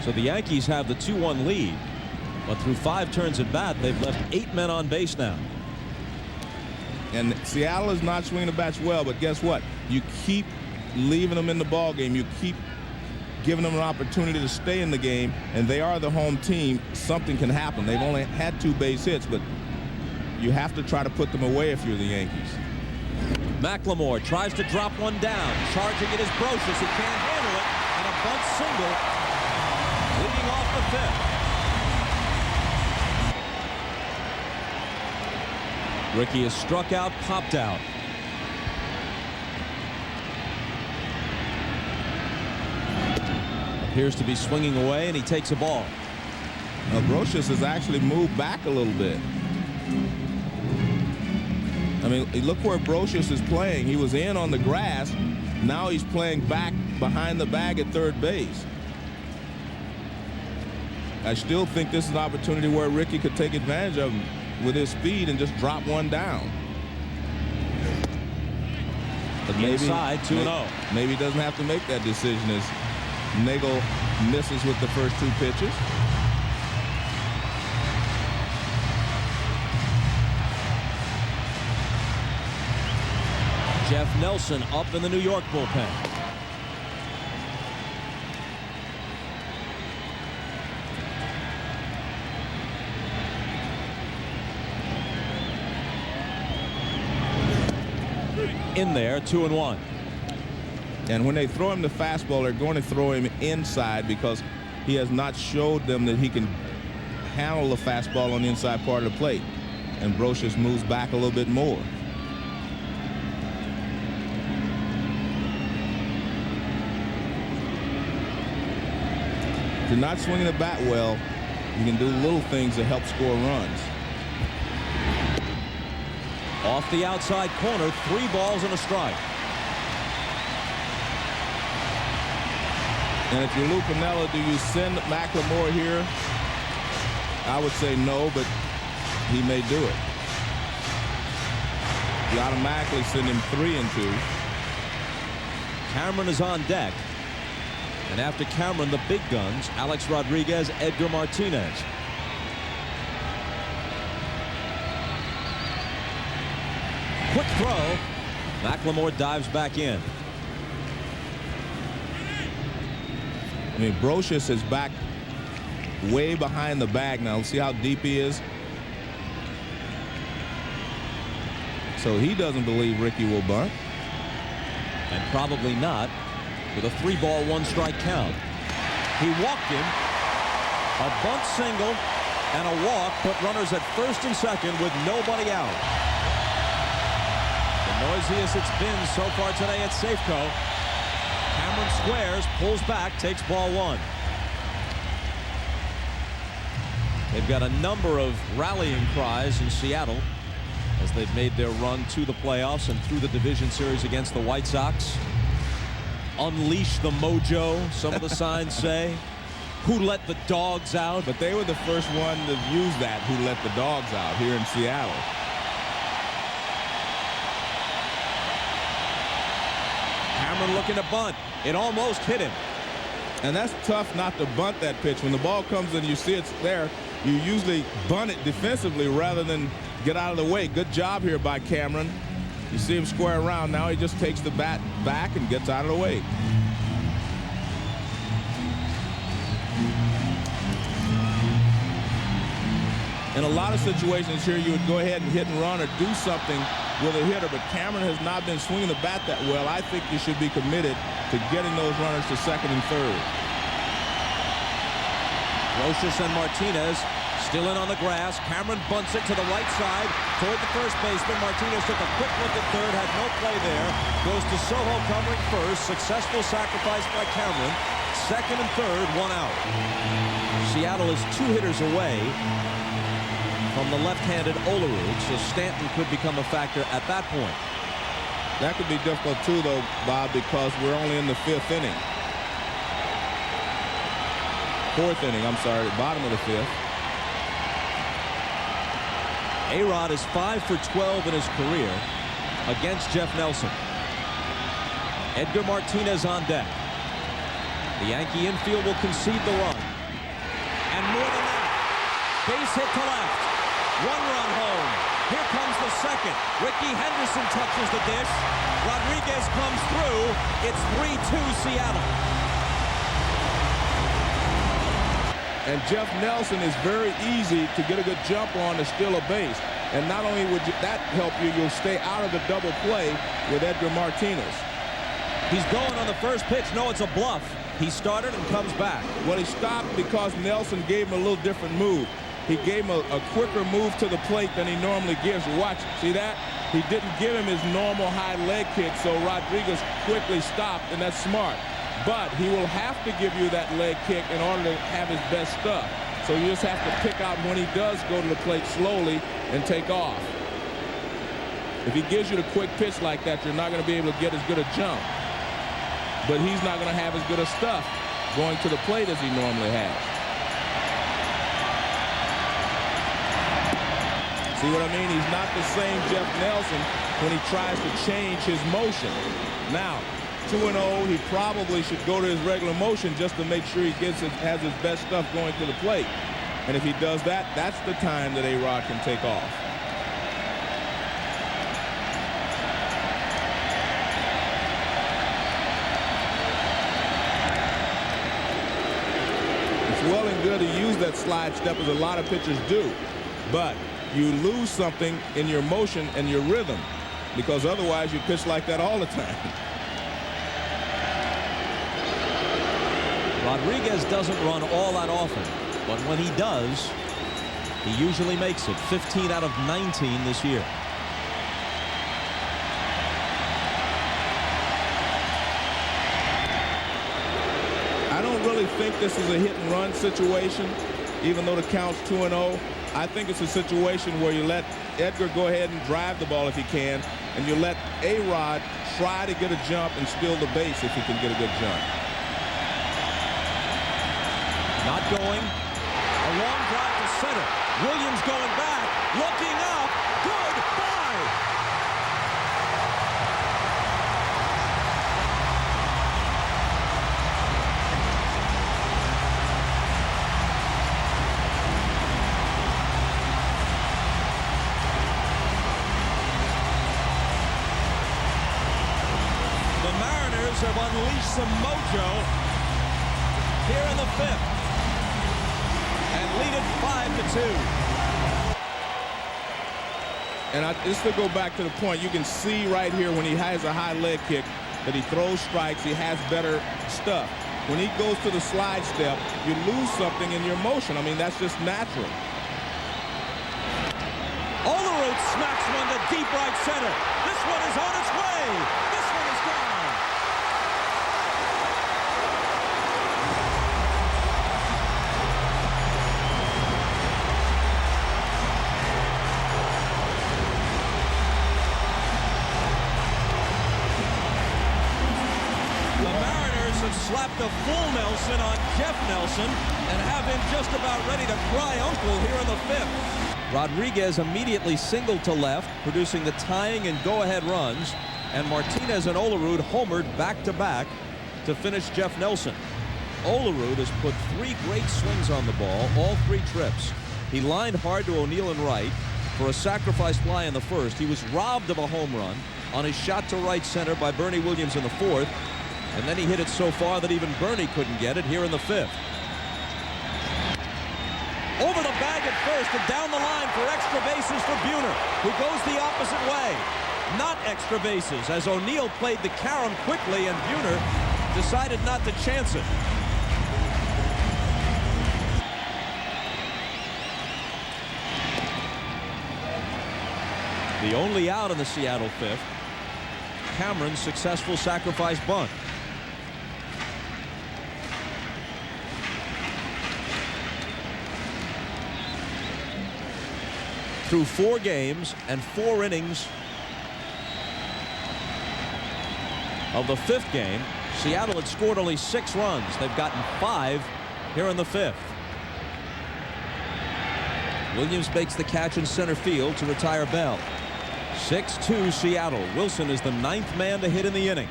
So the Yankees have the 2-1 lead, but through 5 turns at bat, they've left 8 men on base now. And Seattle is not swinging the bats well, but guess what? You keep leaving them in the ball game. You keep giving them an opportunity to stay in the game, and they are the home team. Something can happen. They've only had 2 base hits, but you have to try to put them away if you're the Yankees. McLemore tries to drop one down. Charging it is Brocious. He can't handle it, and a bunt single leading off the 5th. Ricky is struck out, popped out. Appears to be swinging away, and he takes a ball. Now, Brocious has actually moved back a little bit. I mean, look where Brocious is playing. He was in on the grass. Now he's playing back behind the bag at third base. I still think this is an opportunity where Ricky could take advantage of him with his speed and just drop one down. But maybe, inside, 2-0. Maybe he doesn't have to make that decision as Nagel misses with the first 2 pitches. Jeff Nelson up in the New York bullpen. In there, 2-1. And when they throw him the fastball, they're going to throw him inside because he has not showed them that he can handle the fastball on the inside part of the plate. And Brocious moves back a little bit more. If you're not swinging the bat well, you can do little things to help score runs. Off the outside corner, 3 balls and a strike. And if you're Lou Piniella, do you send McLemore here? I would say no, but he may do it. You automatically send him 3-2. Cameron is on deck. And after Cameron, the big guns, Alex Rodriguez, Edgar Martinez. Quick throw. McLemore dives back in. I mean, Brocious is back way behind the bag now. See how deep he is? So he doesn't believe Ricky will bunt. And probably not with a 3-ball, 1-strike count. He walked him. A bunt single and a walk put runners at first and second with nobody out. The noisiest it's been so far today at Safeco. Cameron squares, pulls back, takes ball 1. They've got a number of rallying cries in Seattle as they've made their run to the playoffs and through the division series against the White Sox. Unleash the mojo, some of the signs say. Who let the dogs out? But they were the first one to use that, who let the dogs out here in Seattle. Cameron looking to bunt. It almost hit him. And that's tough not to bunt that pitch. When the ball comes and you see it's there, you usually bunt it defensively rather than get out of the way. Good job here by Cameron. You see him square around. Now he just takes the bat back and gets out of the way. In a lot of situations here, you would go ahead and hit and run or do something with a hitter, but Cameron has not been swinging the bat that well. I think you should be committed to getting those runners to second and third. Brocious and Martinez still in on the grass. Cameron bunts it to the right side toward the first baseman. Martinez took a quick look at third, had no play there. Goes to Soho covering first. Successful sacrifice by Cameron. Second and third, 1 out. Seattle is 2 hitters away from the left-handed Olerud, so Stanton could become a factor at that point. That could be difficult too, though, Bob, because we're only in the 5th inning. 4th inning, I'm sorry, bottom of the 5th. A-Rod is 5 for 12 in his career against Jeff Nelson. Edgar Martinez on deck. The Yankee infield will concede the run. Base hit to left. 1-run home. Here comes the second. Ricky Henderson touches the dish. Rodriguez comes through. It's 3-2 Seattle. And Jeff Nelson is very easy to get a good jump on to steal a base. And not only would that help you, you'll stay out of the double play with Edgar Martinez. He's going on the first pitch. No, it's a bluff. He started and comes back. Well, he stopped because Nelson gave him a little different move. He gave him a quicker move to the plate than he normally gives. Watch, see that? He didn't give him his normal high leg kick, so Rodriguez quickly stopped, and that's smart. But he will have to give you that leg kick in order to have his best stuff. So you just have to pick out when he does go to the plate slowly and take off. If he gives you the quick pitch like that, you're not going to be able to get as good a jump. But he's not going to have as good a stuff going to the plate as he normally has. See what I mean? He's not the same Jeff Nelson when he tries to change his motion. Now, 2-0, he probably should go to his regular motion just to make sure he has his best stuff going to the plate. And if he does that, that's the time that A-Rod can take off. It's well and good to use that slide step, as a lot of pitchers do. But you lose something in your motion and your rhythm, because otherwise you pitch like that all the time. Rodriguez doesn't run all that often, but when he does, he usually makes it. 15 out of 19 this year. I don't really think this is a hit-and-run situation, even though the count's 2-0. I think it's a situation where you let Edgar go ahead and drive the ball if he can, and you let A-Rod try to get a jump and steal the base if he can get a good jump. Not going. A long drive to center. Williams going back. Looking up. Goodbye. The Mariners have unleashed some mojo here in the fifth. Lead it 5-2. And just to go back to the point, you can see right here when he has a high leg kick that he throws strikes, he has better stuff. When he goes to the slide step, you lose something in your motion. I mean, that's just natural. Olerud smacks one to deep right center. This one is on its way. This one is gone. Slapped a full Nelson on Jeff Nelson and have him just about ready to cry uncle here in the fifth. Rodriguez immediately singled to left, producing the tying and go-ahead runs, and Martinez and Olerud homered back-to-back to finish Jeff Nelson. Olerud has put 3 great swings on the ball, all 3 trips. He lined hard to O'Neill and right for a sacrifice fly in the first. He was robbed of a home run on his shot to right center by Bernie Williams in the fourth. And then he hit it so far that even Bernie couldn't get it here in the fifth. Over the bag at first and down the line for extra bases for Buhner, who goes the opposite way. Not extra bases, as O'Neill played the carom quickly and Buhner decided not to chance it. The only out in the Seattle fifth. Cameron's successful sacrifice bunt. Through 4 games and 4 innings of the 5th game, Seattle had scored only 6 runs. They've gotten 5 here in the 5th. Williams makes the catch in center field to retire Bell. 6-2 Seattle. Wilson is the 9th man to hit in the inning.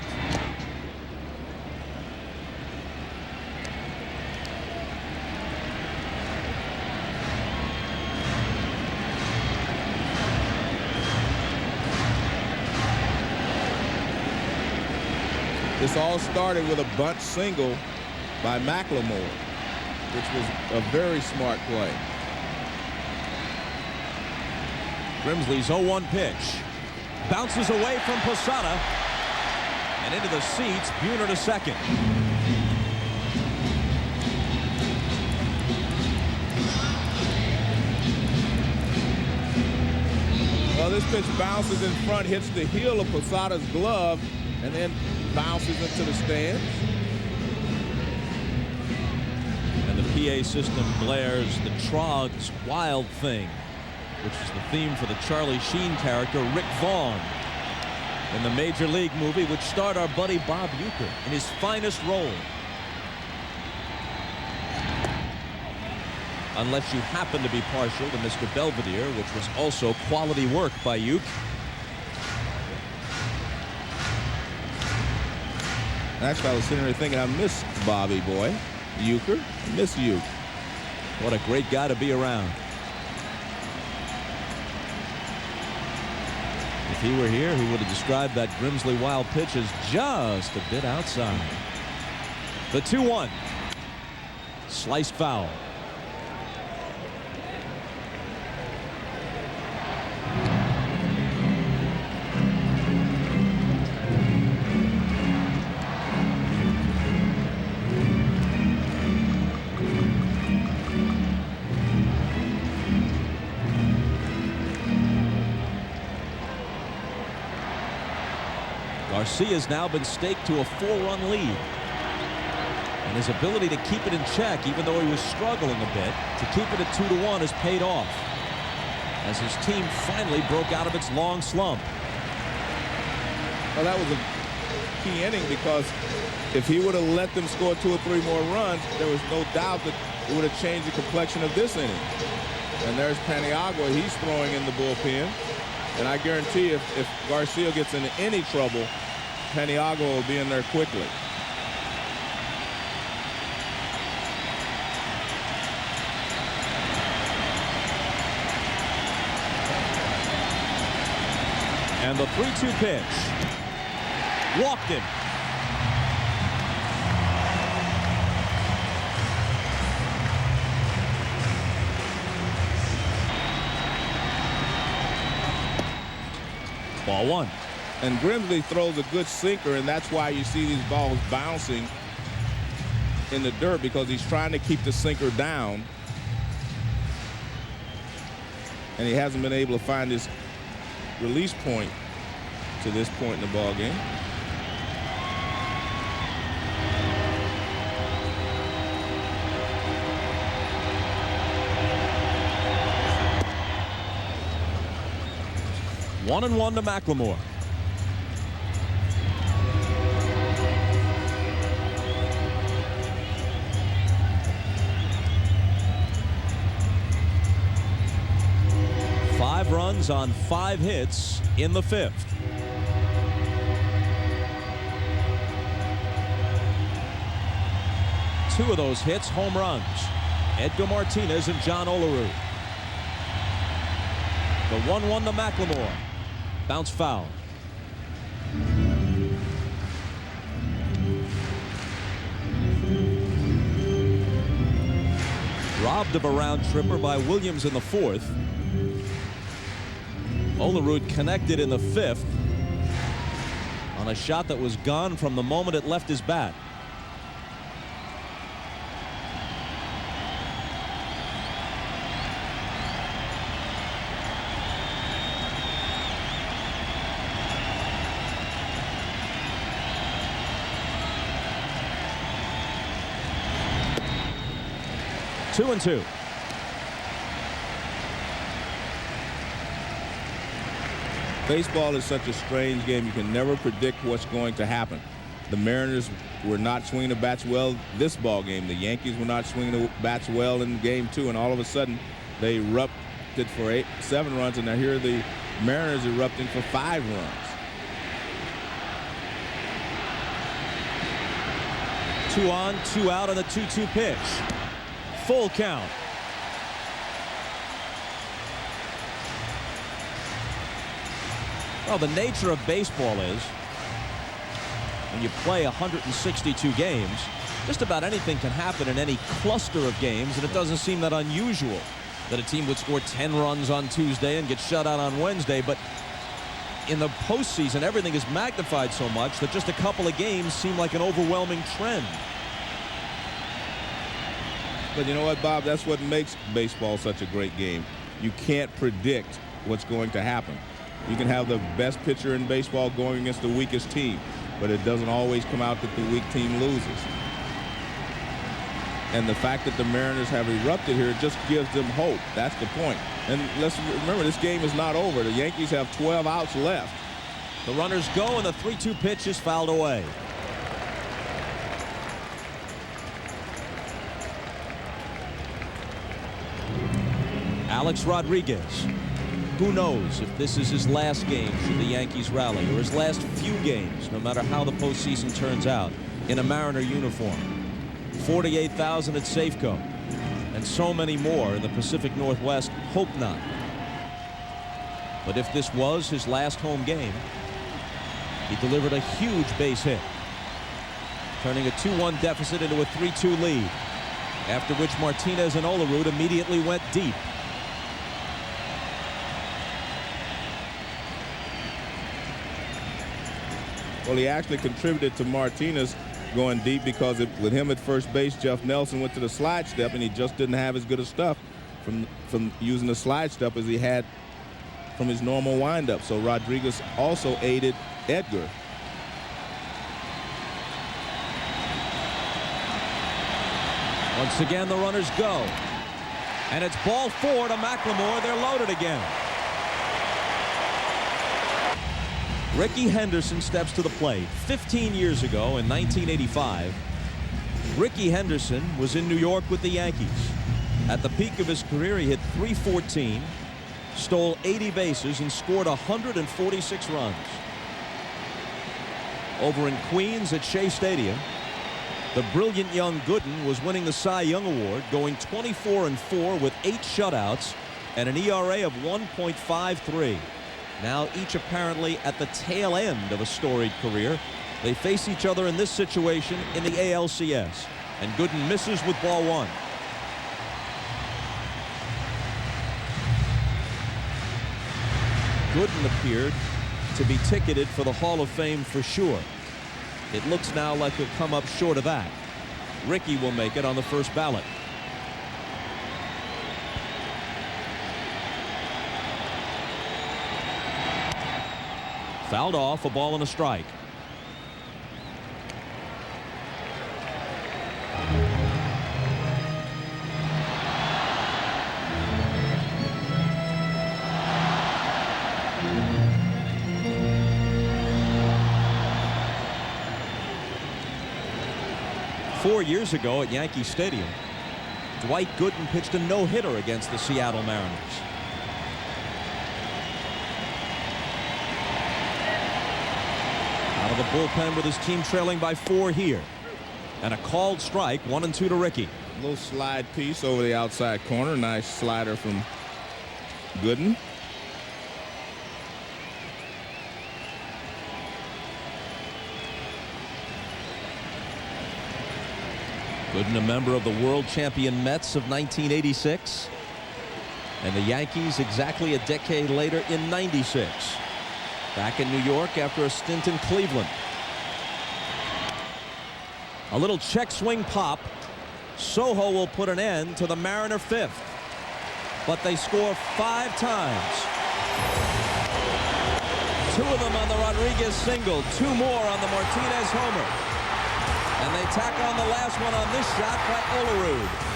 This all started with a bunt single by McLemore, which was a very smart play. Grimsley's 0-1 pitch. Bounces away from Posada. And into the seats, Buhner to second. Well, this pitch bounces in front, hits the heel of Posada's glove, and then bounces into the stands. And the PA system blares the Trog's Wild Thing, which is the theme for the Charlie Sheen character Rick Vaughn in the Major League movie, which starred our buddy Bob Uecker in his finest role. Unless you happen to be partial to Mr. Belvedere, which was also quality work by Ueck. Actually, I was sitting there thinking, I miss Bobby boy, Uecker. I miss Ueck. What a great guy to be around. If he were here, he would have described that Grimsley wild pitch as just a bit outside. The 2-1. Sliced foul. Garcia's now been staked to a 4-run lead. And his ability to keep it in check, even though he was struggling a bit, to keep it at 2-1 has paid off, as his team finally broke out of its long slump. Well, that was a key inning, because if he would have let them score 2 or 3 more runs, there was no doubt that it would have changed the complexion of this inning. And there's Paniagua. He's throwing in the bullpen. And I guarantee if Garcia gets into any trouble, Paniagua will be in there quickly. And the 3-2 pitch. Walked him. Ball 1. And Grimsley throws a good sinker, and that's why you see these balls bouncing in the dirt, because he's trying to keep the sinker down. And he hasn't been able to find his release point to this point in the ball game. One and one to McLemore. Five runs on 5 hits in the 5th. Two of those hits home runs. Edgar Martinez and John Olerud. The 1-1 to McLemore. Bounce foul. Robbed of a round tripper by Williams in the 4th. Olerud connected in the 5th on a shot that was gone from the moment it left his bat. Two and two. Baseball is such a strange game. You can never predict what's going to happen. The Mariners were not swinging the bats well this ball game. The Yankees were not swinging the bats well in game 2, and all of a sudden they erupted for 7 runs, and now here are the Mariners erupting for 5 runs. 2 on, 2 out on the 2-2 pitch. Full count. Well, the nature of baseball is when you play 162 games, just about anything can happen in any cluster of games, and it doesn't seem that unusual that a team would score 10 runs on Tuesday and get shut out on Wednesday. But in the postseason, everything is magnified so much that just a couple of games seem like an overwhelming trend. But you know what, Bob? That's what makes baseball such a great game. You can't predict what's going to happen. You can have the best pitcher in baseball going against the weakest team, but it doesn't always come out that the weak team loses. And the fact that the Mariners have erupted here just gives them hope. That's the point. And let's remember, this game is not over. The Yankees have 12 outs left. The runners go, and the 3-2 pitch is fouled away. Alex Rodriguez. Who knows if this is his last game should the Yankees rally, or his last few games, no matter how the postseason turns out, in a Mariner uniform. 48,000 at Safeco, and so many more in the Pacific Northwest hope not. But if this was his last home game, he delivered a huge base hit, turning a 2-1 deficit into a 3-2 lead, after which Martinez and Olerud immediately went deep. Well, he actually contributed to Martinez going deep, because with him at first base, Jeff Nelson went to the slide step, and he just didn't have as good a stuff from using the slide step as he had from his normal windup. So Rodriguez also aided Edgar. Once again, the runners go, and it's ball 4 to McLemore. They're loaded again. Rickey Henderson steps to the plate. 15 years ago, in 1985, Rickey Henderson was in New York with the Yankees. At the peak of his career, he hit .314, stole 80 bases, and scored 146 runs. Over in Queens at Shea Stadium, the brilliant young Gooden was winning the Cy Young Award, going 24-4 with 8 shutouts and an ERA of 1.53. Now each apparently at the tail end of a storied career. They face each other in this situation in the ALCS, and Gooden misses with ball 1. Gooden appeared to be ticketed for the Hall of Fame for sure. It looks now like he'll come up short of that. Rickey will make it on the first ballot. Fouled off, a ball and a strike. Four years ago at Yankee Stadium, Dwight Gooden pitched a no-hitter against the Seattle Mariners. Out of the bullpen with his team trailing by 4 here. And a called strike, 1-2 to Rickey. A little slide piece over the outside corner. Nice slider from Gooden. Gooden, a member of the world champion Mets of 1986. And the Yankees exactly a decade later in '96. Back in New York after a stint in Cleveland. A little check swing pop. Soho will put an end to the Mariner 5th. But they score 5 times. 2 of them on the Rodriguez single. 2 more on the Martinez homer. And they tack on the last one on this shot by Olerud.